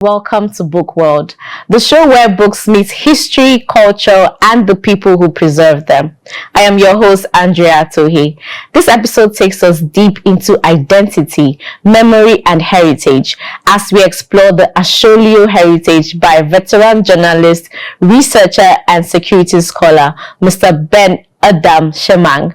Welcome to Book World, the show where books meet history, culture, and the people who preserve them. I am your host, Adrea Torhee. This episode takes us deep into identity, memory, and heritage as we explore the Asholio heritage by veteran journalist, researcher, and security scholar, Mr. Ben Shemang.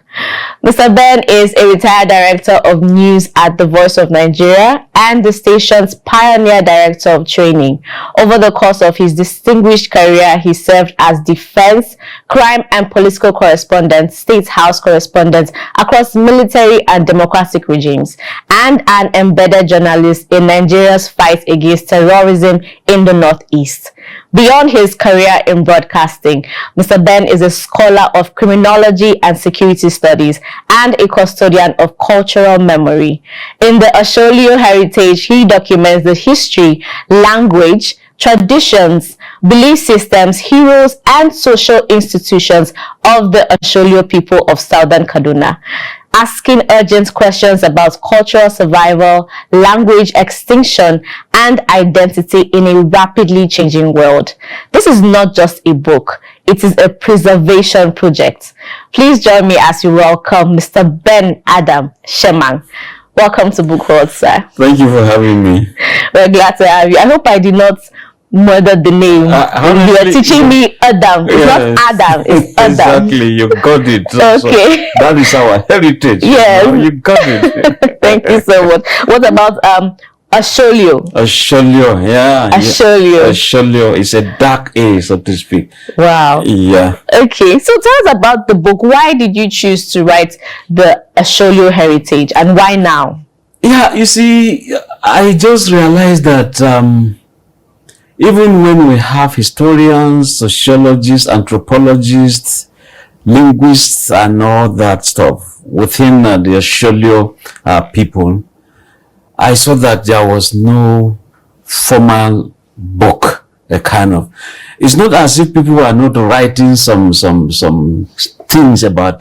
Mr. Ben is a retired director of news at the Voice of Nigeria and the station's pioneer director of training. Over the course of his distinguished career, he served as defense, crime, and political correspondent, state house correspondent across military and democratic regimes, and an embedded journalist in Nigeria's fight against terrorism in the Northeast. Beyond his career in broadcasting, Mr. Ben is a scholar of criminology and security studies and a custodian of cultural memory. In the Asholio heritage, he documents the history, language, traditions, belief systems, heroes, and social institutions of the Asholio people of Southern Kaduna, asking urgent questions about cultural survival, language extinction, and identity in a rapidly changing world. This is not just a book, it is a preservation project. Please join me as we welcome Mr. Ben Shemang. Welcome to Book World, sir. Thank you for having me. We're glad to have you. I hope I did not murder the name. You are teaching me Adam. It's not Adam, it's Adam. Exactly, you got it. Okay. So that is our heritage. Yes. You got it. Thank you so much. What about Asholio? Asholio, yeah. Asholio. Asholio is a dark A, so to speak. Wow. Yeah. Okay, so tell us about the book. Why did you choose to write the Asholio heritage, and why now? Yeah, you see, I just realized that even when we have historians, sociologists, anthropologists, linguists, and all that stuff within the Asholio people, I saw that there was no formal book, a kind of. It's not as if people are not writing some things about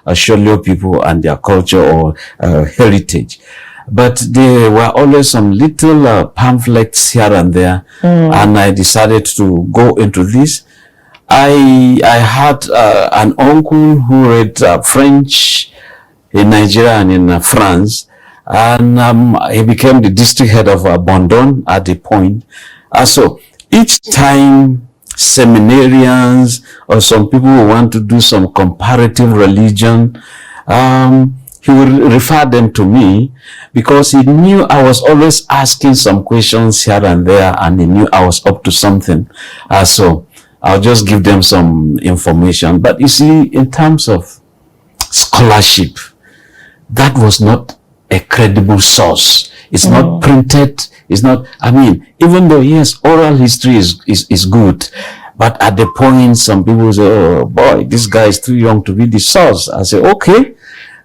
Asholio people and their culture or heritage. But there were always some little pamphlets here and there, and I decided to go into this. I had an uncle who read French in Nigeria and in France, and he became the district head of Bondon at the point. So each time seminarians or some people who want to do some comparative religion, he would refer them to me because he knew I was always asking some questions here and there, and he knew I was up to something. So I'll just give them some information. But you see, in terms of scholarship, that was not a credible source. It's not printed. It's not, I mean, even though, yes, oral history is good, but at the point, some people say, oh boy, this guy is too young to be the source. I say, okay.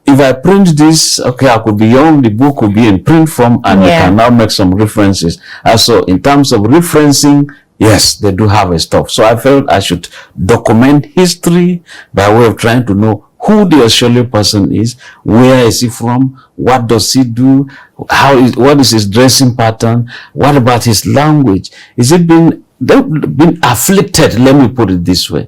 If I print this, okay, I could be young, the book will be in print form, and we can now make some references. So in terms of referencing, yes, they do have a stuff. So I felt I should document history by way of trying to know who the Asholio person is, where is he from, what does he do, what is his dressing pattern, what about his language? Is it been afflicted? Let me put it this way.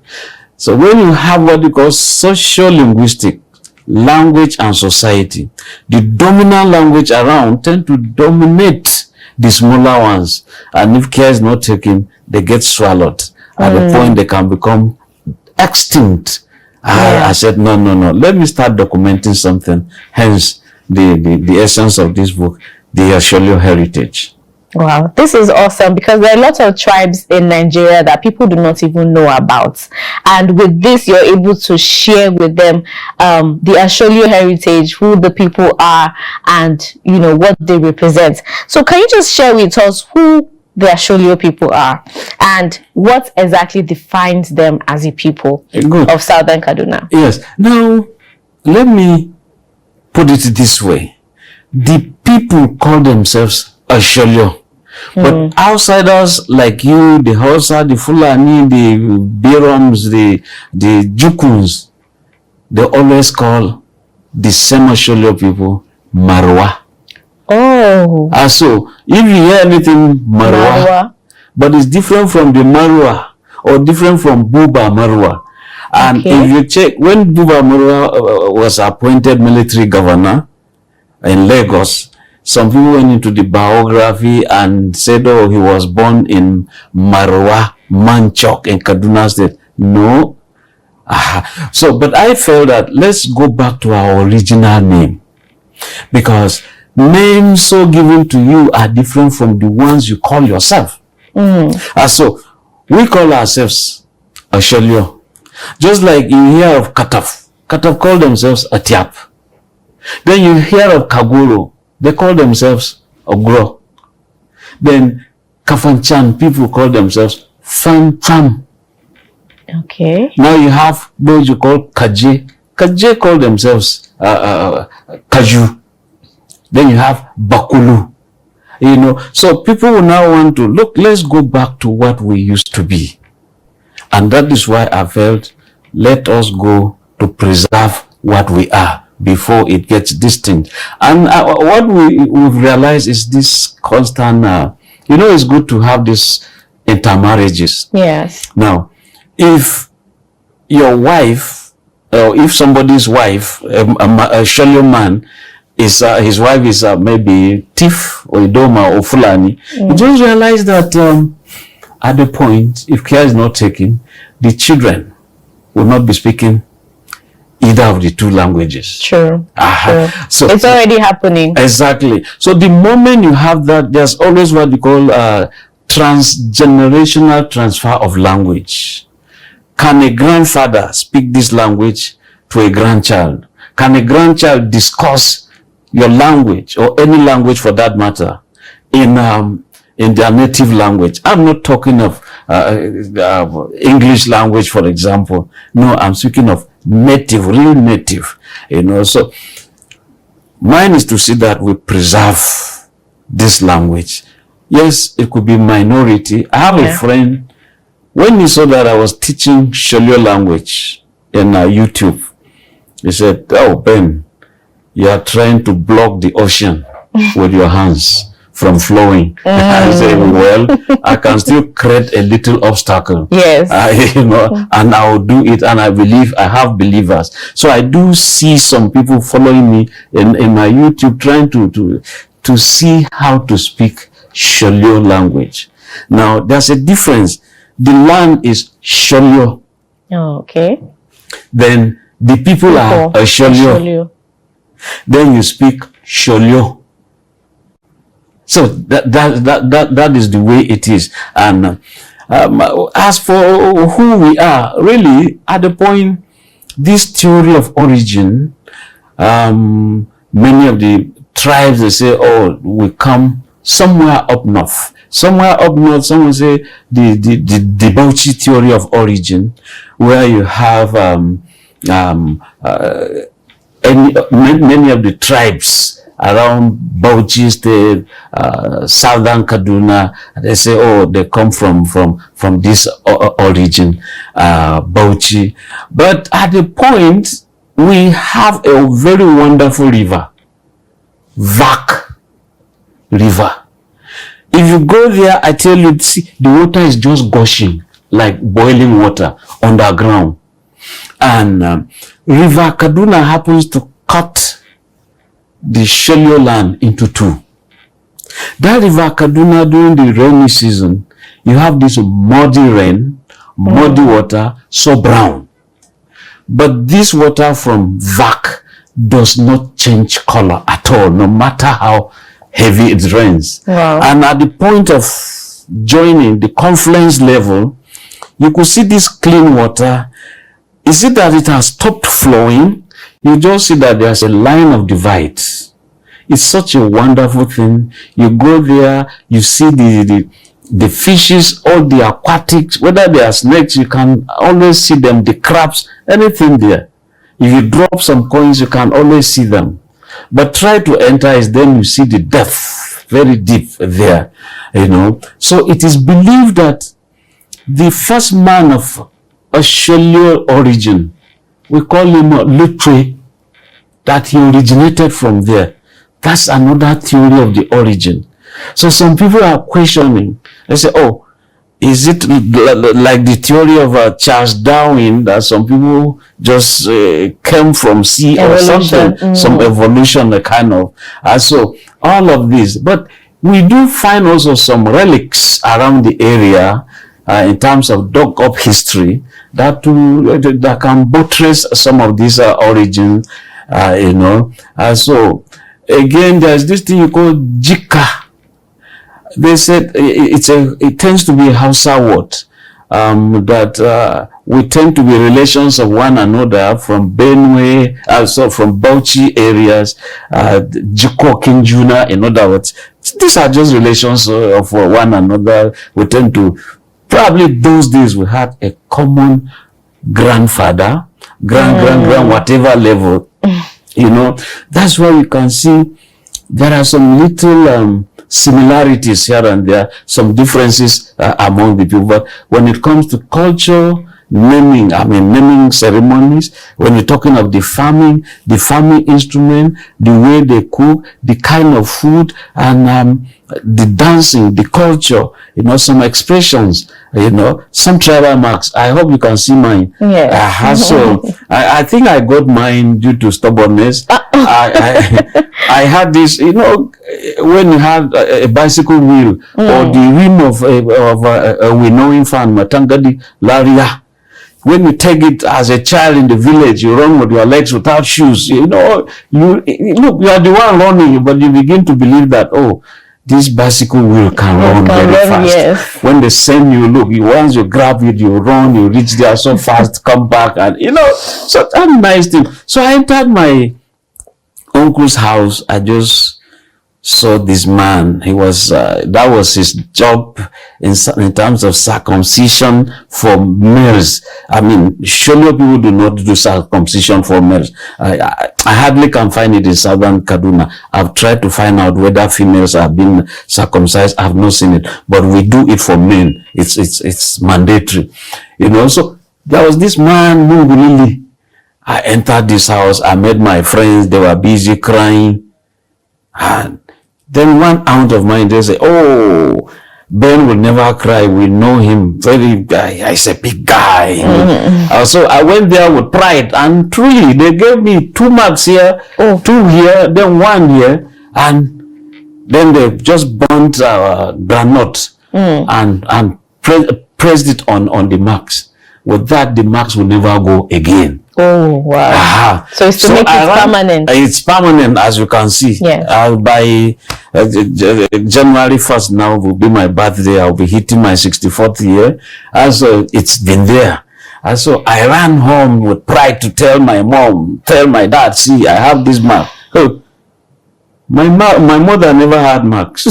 So when you have what you call socio-linguistic, language and society, the dominant language around tend to dominate the smaller ones, and if care is not taken, they get swallowed at the point they can become extinct. I said no, let me start documenting something, hence the essence of this book, the Asholio heritage. Wow, this is awesome, because there are a lot of tribes in Nigeria that people do not even know about, and with this you're able to share with them the Asholio heritage, who the people are, and you know what they represent. So can you just share with us who the Asholio people are and what exactly defines them as a people of Southern Kaduna? Yes. Now let me put it this way: the people call themselves Asholio. But outsiders like you, the Hausa, the Fulani, the Birams, the Jukuns, they always call the same Asholio people Marwa. Oh. So if you hear anything Marwa, but it's different from the Marwa or different from Buba Marwa. And if you check, when Buba Marwa was appointed military governor in Lagos, some people went into the biography and said, oh, he was born in Marwa Manchok in Kaduna State. No. So, but I felt that let's go back to our original name, because names so given to you are different from the ones you call yourself. So we call ourselves Asholio. Just like you hear of Kataf. Kataf call themselves Atiap. Then you hear of Kaguro. They call themselves Ogro. Then Kafanchan, people call themselves Fancham. Okay. Now you have those you call Kaje. Kaje call themselves Kaju. Then you have Bakulu. You know, so people will now want to look, let's go back to what we used to be. And that is why I felt, let us go to preserve what we are before it gets distinct. And what we've realized is this constant, you know, it's good to have this intermarriages. Yes. Now, if your wife, or if somebody's wife, a Sholio man, is his wife is maybe Tif or Idoma or Fulani, you just realize that at the point, if care is not taken, the children will not be speaking either of the two languages. True. True. So it's already happening. Exactly. So the moment you have that, there's always what we call transgenerational transfer of language. Can a grandfather speak this language to a grandchild? Can a grandchild discuss your language, or any language for that matter, in their native language? I'm not talking of English language, for example. No, I'm speaking of native, real native. You know, so mine is to see that we preserve this language. Yes, it could be minority. I have a friend, when he saw that I was teaching Sholio language in YouTube, he said, oh, Ben, you are trying to block the ocean with your hands from flowing. I said, well, I can still create a little obstacle. Yes. You know, and I will do it, and I believe I have believers. So I do see some people following me in my YouTube trying to see how to speak Sholio language. Now, there's a difference. The land is Sholio. Oh, okay. Then the people are Asholio. Then you speak Sholio. So that is the way it is. And as for who we are, really, at the point, this theory of origin, many of the tribes, they say, oh, we come somewhere up north. Somewhere up north, some will say the Bauchi theory of origin, where you have many of the tribes around Bauchi State, southern Kaduna, they say, oh, they come from this origin, Bauchi. But at the point, we have a very wonderful river, Vak River. If you go there, I tell you, see, the water is just gushing like boiling water underground. And River Kaduna happens to cut the Sholio land into two. That River Kaduna, during the rainy season, you have this muddy rain, muddy water, so brown. But this water from Vak does not change color at all, no matter how heavy it rains. Wow. And at the point of joining the confluence level, you could see this clean water. Is it that it has stopped flowing? You just see that there's a line of divide. It's such a wonderful thing. You go there, you see the fishes, all the aquatics, whether they are snakes, you can always see them, the crabs, anything there. If you drop some coins, you can always see them. But try to enter is then you see the depth very deep there, you know. So it is believed that the first man of Asholio origin, we call him Lutre, that he originated from there. That's another theory of the origin. So some people are questioning. They say, oh, is it like the theory of Charles Darwin, that some people just came from sea or something, some evolution, kind of. So all of this, but we do find also some relics around the area in terms of dug up history that can buttress some of these origins, so again, there's this thing you call jika. They said it tends to be a Hausa word, that we tend to be relations of one another from Benue, also from Bauchi areas, Jiko Kinjuna, in other words. These are just relations of one another. We tend to, probably those days we had a common grandfather, grand, whatever level. That's why you can see there are some little similarities here and there, some differences among the people. But when it comes to culture, naming ceremonies, when you're talking of the farming instrument, the way they cook, the kind of food, and the dancing, the culture, some expressions, some tribal marks. I hope you can see mine. Yeah. So I think I got mine due to stubbornness. I had this, when you had a bicycle wheel or the rim of a winnowing fan, Matangadi Laria. When you take it as a child in the village, you run with your legs without shoes. You are the one running, but you begin to believe that, this bicycle wheel can run very fast. Yes. When they send you, once you grab it, you run, you reach there so fast, come back, and so that's a nice thing. So I entered my uncle's house. I just saw this man. He was that was his job in terms of circumcision for males. Asholio people do not do circumcision for males. I hardly can find it in southern Kaduna. I've tried to find out whether females have been circumcised. I've not seen it, but we do it for men. It's mandatory, So there was this man, Mungulili. I entered this house. I met my friends. They were busy crying, and then one aunt of mine, they say, Ben will never cry. We know him. He's a big guy. So I went there with pride, and truly, they gave me 2 marks here, 2 here, then 1 here, and then they just burnt granite and pressed it on the marks. With that, the marks will never go again. Oh, wow. So it's to make it permanent. It's permanent, as you can see. Yeah. By January 1st now will be my birthday. I'll be hitting my 64th year. And so it's been there. And so I ran home with pride to tell my mom, tell my dad, see, I have this mark. My mother never had marks.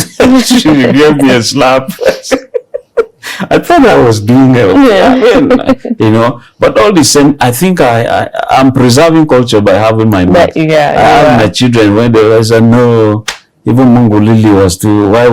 She gave me a slap. I thought I was doing it, but all the same, I think I'm preserving culture by having my mark. I have my children when they said, no, even Mungulili was too, why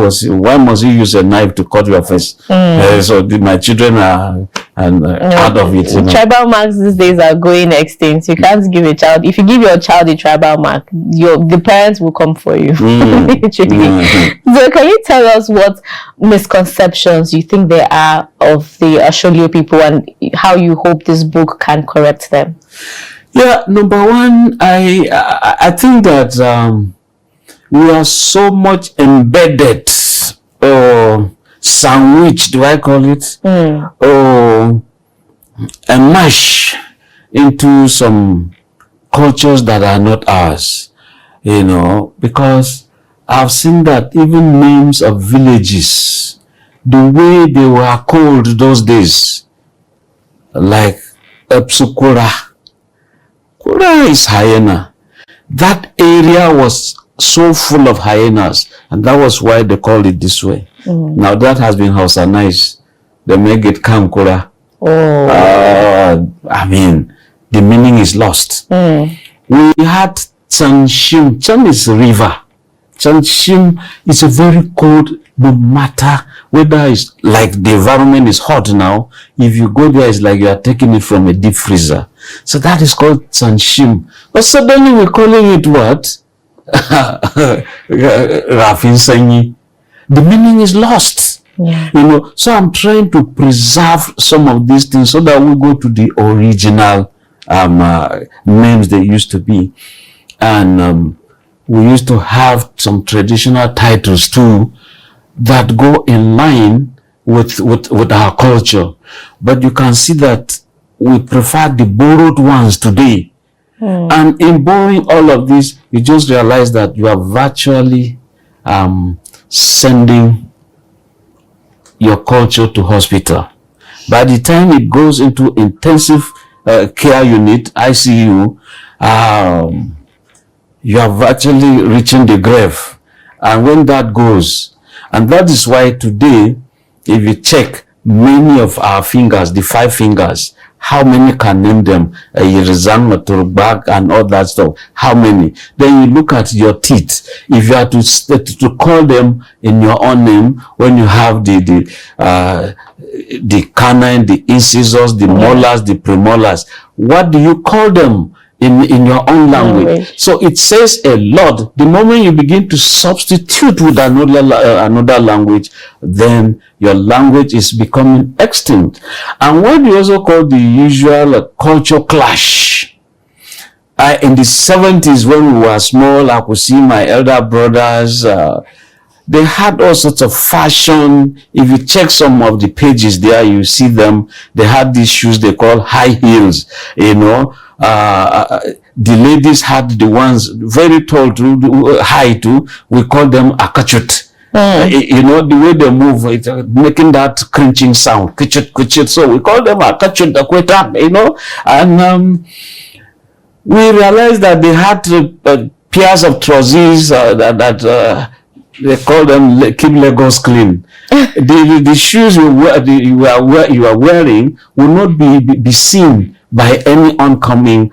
must you use a knife to cut your face? So my children are part of it. Tribal marks these days are going extinct. You can't give a child, if you give your child a tribal mark, the parents will come for you. So can you tell us what misconceptions you think there are of the Asholio people and how you hope this book can correct them? Yeah, number one, I think that we are so much embedded or sandwiched, do I call it? Or enmeshed into some cultures that are not ours, because I've seen that even names of villages, the way they were called those days, like Epsukura. Kura is hyena. That area was so full of hyenas, and that was why they called it this way. Now that has been Hausanized. They make it Kankura. The meaning is lost. We had Chanshim. Chan is river. Chanshim is a very cold, no matter whether it's like the environment is hot now, if you go there, it's like you are taking it from a deep freezer. So that is called Chanshim. But suddenly we're calling it what? Rafin Sanyi. The meaning is lost. Yeah. You know, so I'm trying to preserve some of these things so that we go to the original names they used to be. And we used to have some traditional titles too that go in line with our culture. But you can see that we prefer the borrowed ones today. And in borrowing all of this, you just realize that you are virtually sending your culture to hospital. By the time it goes into intensive care unit, ICU, you are virtually reaching the grave. And when that goes, and that is why today, if you check many of our fingers, the 5 fingers, how many can name them? Yerizan, Maturbak, and all that stuff. How many? Then you look at your teeth. If you are to call them in your own name, when you have the canine, the incisors, the molars, the premolars, what do you call them in your own language? So it says a lot. The moment you begin to substitute with another language, then your language is becoming extinct. And what we also call the usual culture clash. In the 70s, when we were small, I could see my elder brothers, they had all sorts of fashion. If you check some of the pages there, you see them. They had these shoes they call high heels, you know. The ladies had the ones very tall to high too. We call them akachut. You know, the way they move, it's making that crunching sound, kichut, kichut. So we call them akachut, you know. And we realized that they had pairs of trousers that they call them keep Lagos clean. The shoes you are wearing will not be seen by any oncoming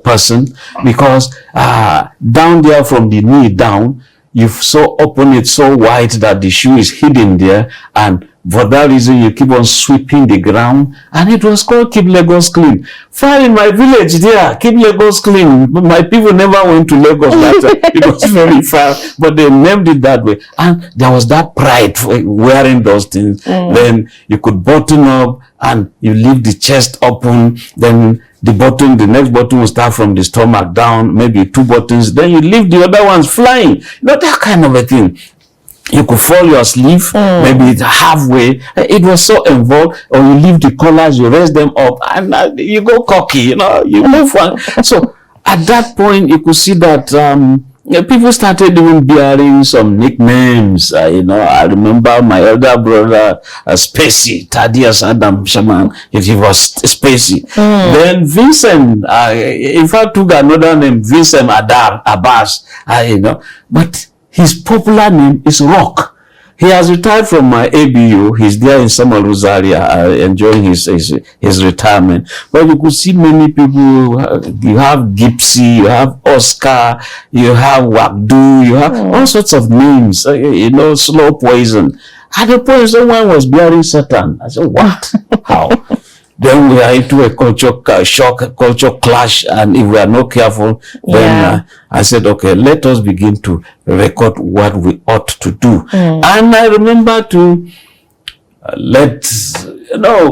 person, because down there from the knee down, you've so open it so wide that the shoe is hidden there, and for that reason you keep on sweeping the ground, and it was called keep Lagos clean. Far in my village there, keep Lagos clean. My people never went to Lagos that it was very far, but they named it that way, and there was that pride for wearing those things. Then you could button up and you leave the chest open, then the next button will start from the stomach down, maybe 2 buttons, then you leave the other ones flying. Not that kind of a thing. You could fold your sleeve, maybe it's halfway. It was so involved. Or you leave the collars, you raise them up, and you go cocky, you know, you move on. So at that point, you could see that people started even bearing some nicknames. You know, I remember my elder brother, Spacey, Thaddeus Adam Shemang, he was Spacey. Then Vincent, in fact, took another name, Vincent Abbas, you know, but his popular name is Rock. He has retired from my ABU. He's there in Summer Rosaria, enjoying his retirement. But you could see many people. You have Gypsy, you have Oscar, you have Wakdu, you have all sorts of names. You know, Slow Poison. At the point, someone was bearing Satan. I said, what? How? Then we are into a culture shock, a culture clash, and if we are not careful, then I said, okay, let us begin to record what we ought to do. And I remember to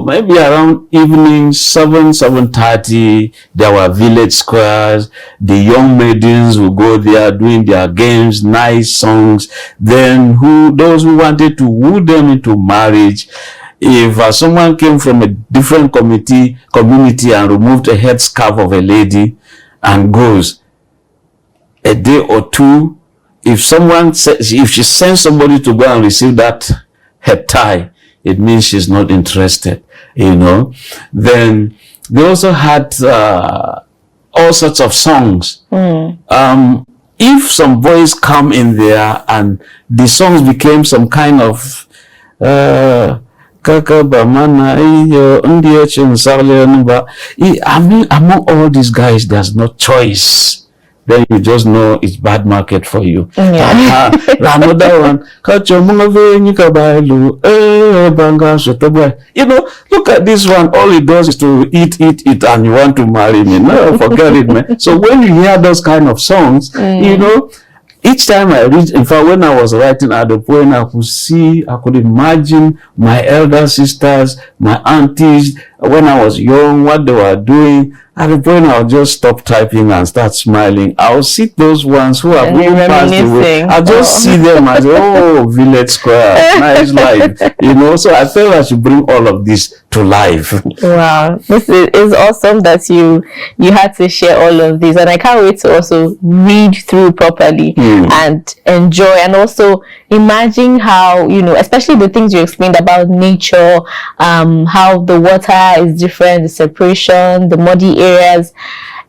maybe around evening, 7:30, there were village squares. The young maidens will go there doing their games, nice songs. Then those who wanted to woo them into marriage, if someone came from a different community and removed a headscarf of a lady and goes a day or two, if she sends somebody to go and receive that head tie, it means she's not interested, you know. Then they also had all sorts of songs. If some boys come in there and the songs became some kind of among all these guys, there's no choice. Then you just know it's bad market for you. Another one, you know, look at this one. All it does is to eat, and you want to marry me. No, forget it, man. So when you hear those kind of songs, you know, each time I read, in fact, when I was writing at the point, I could imagine my elder sisters, my aunties, when I was young, what they were doing. At the point, I'll just stop typing and start smiling. I'll see those ones who have even passed away. I'll just see them as, oh, village square, nice life, So I felt I should bring all of this to life. Wow, this is awesome that you had to share all of this, and I can't wait to also read through properly and enjoy, and also imagine how, especially the things you explained about nature, how the water is different, the separation, the muddy areas.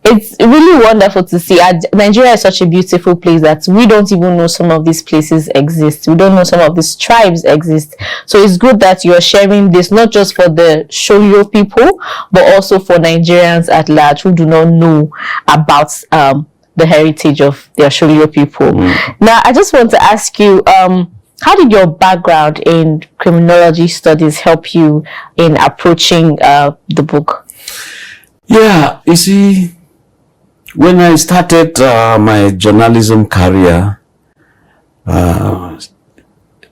It's really wonderful to see. Nigeria is such a beautiful place that we don't even know some of these places exist. We don't know some of these tribes exist. So it's good that you're sharing this, not just for the Asholio people, but also for Nigerians at large who do not know about the heritage of the Asholio people. Now, I just want to ask you, how did your background in criminology studies help you in approaching the book? Yeah, you see, when I started my journalism career,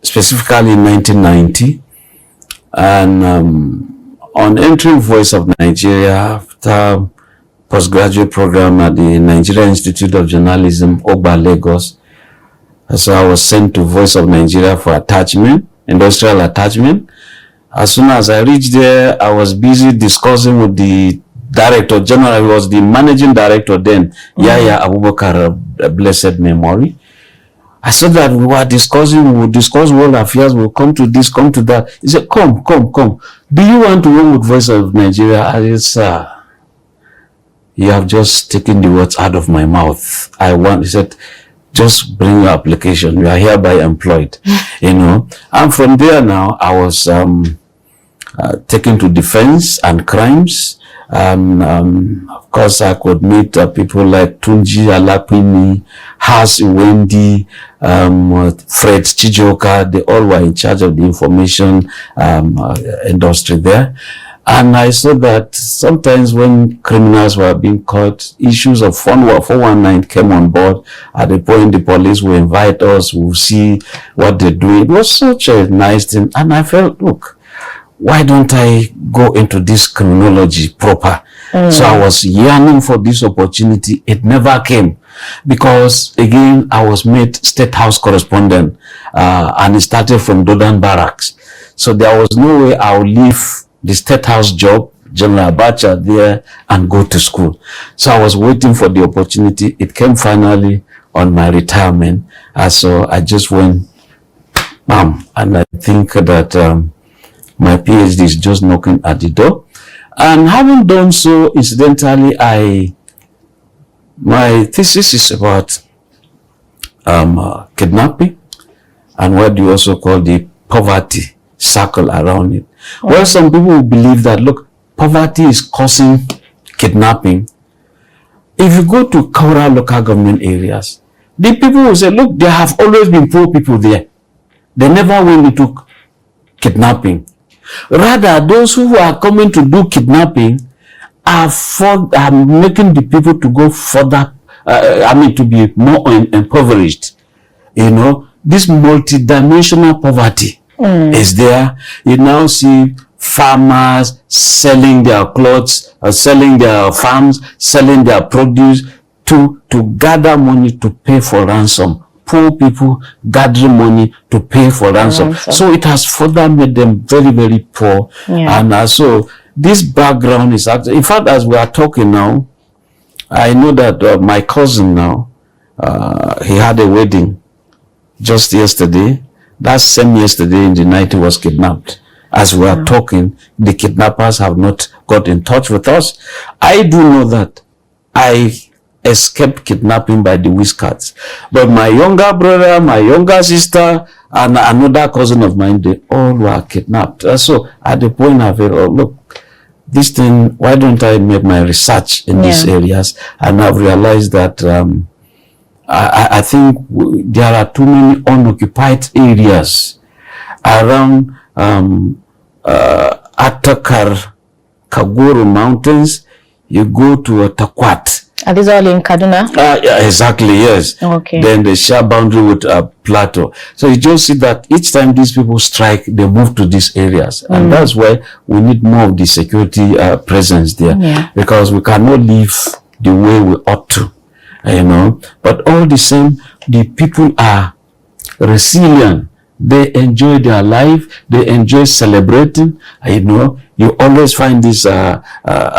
specifically in 1990, and on entering Voice of Nigeria after postgraduate program at the Nigeria Institute of Journalism, Ogba, Lagos, so I was sent to Voice of Nigeria for attachment, industrial attachment. As soon as I reached there, I was busy discussing with the Director General. He was the managing director then, Yaya Abubakar, blessed memory. I said that we would discuss world affairs, we'll come to this, come to that. He said, come. Do you want to work with Voice of Nigeria? I said, sir, you have just taken the words out of my mouth. He said, just bring your application. You are hereby employed. And from there now, I was taken to defense and crimes. Of course, I could meet people like Tunji Alapini, Has Wendy, Fred Chijoka. They all were in charge of the information industry there. And I saw that sometimes when criminals were being caught, issues of 419 came on board. At the point, the police will invite us, we'll see what they do. It was such a nice thing. And I felt, look, why don't I go into this criminology proper? So I was yearning for this opportunity. It never came because, again, I was made State House correspondent, and it started from Dodan Barracks. So there was no way I would leave the State House job, General Abacha, there and go to school. So I was waiting for the opportunity. It came finally on my retirement. So I just went, bam, and I think that my PhD is just knocking at the door. And having done so, incidentally, my thesis is about kidnapping and what you also call the poverty circle around it. Well, some people will believe that, look, poverty is causing kidnapping. If you go to Kaura local government areas, the people will say, look, there have always been poor people there. They never went into kidnapping. Rather, those who are coming to do kidnapping are making the people to go further, to be more impoverished. This multidimensional poverty is there. You now see farmers selling their clothes, selling their farms, selling their produce to gather money to pay for ransom. Poor people gathering money to pay for ransom. So it has further made them very, very poor. And so this background is actually, in fact, as we are talking now, I know that my cousin now, he had a wedding just yesterday. That same yesterday in the night he was kidnapped. As we are talking, the kidnappers have not got in touch with us. I do know that I escaped kidnapping by the whiskers. But my younger brother, my younger sister, and another cousin of mine, they all were kidnapped. So at the point I felt, oh, look, this thing, why don't I make my research in these areas? And I've realized that I think there are too many unoccupied areas around Atakar, Kaguru Mountains. You go to Takwat, Are these all in Kaduna? Yeah, exactly, yes. Okay. Then they share boundary with Plateau. So you just see that each time these people strike, they move to these areas. And that's why we need more of the security presence there. Yeah. Because we cannot live the way we ought to, you know. But all the same, the people are resilient. They enjoy their life. They enjoy celebrating. You know, you always find this a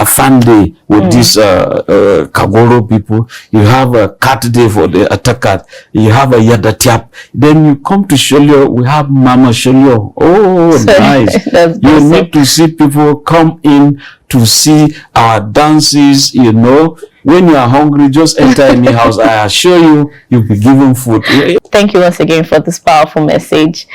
fun day with these Kagoro people. You have a cat day for the Atakat. You have a Yadatiap. Then you come to Asholio. We have Mama Asholio. Oh, nice. You need to see people come in to see our dances, you know. When you are hungry, just enter any house. I assure you, you'll be given food. Thank you once again for this powerful message.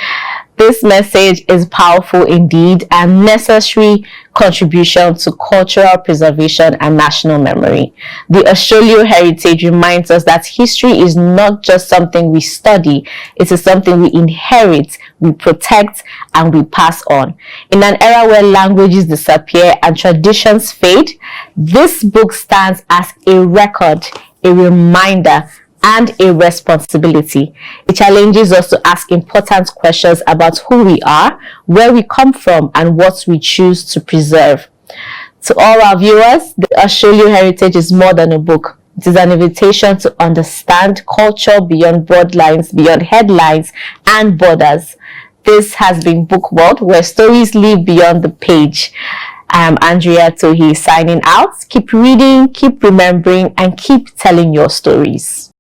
This message is powerful indeed and necessary contribution to cultural preservation and national memory. The Asholio heritage reminds us that history is not just something we study, it is something we inherit, we protect, and we pass on. In an era where languages disappear and traditions fade, this book stands as a record, a reminder, and a responsibility. It challenges us to ask important questions about who we are, where we come from, and what we choose to preserve. To all our viewers, the Asholio heritage is more than a book. It is an invitation to understand culture beyond broadlines, beyond headlines and borders. This has been Book World, where stories live beyond the page. I am Adrea Torhee signing out. Keep reading, keep remembering, and keep telling your stories.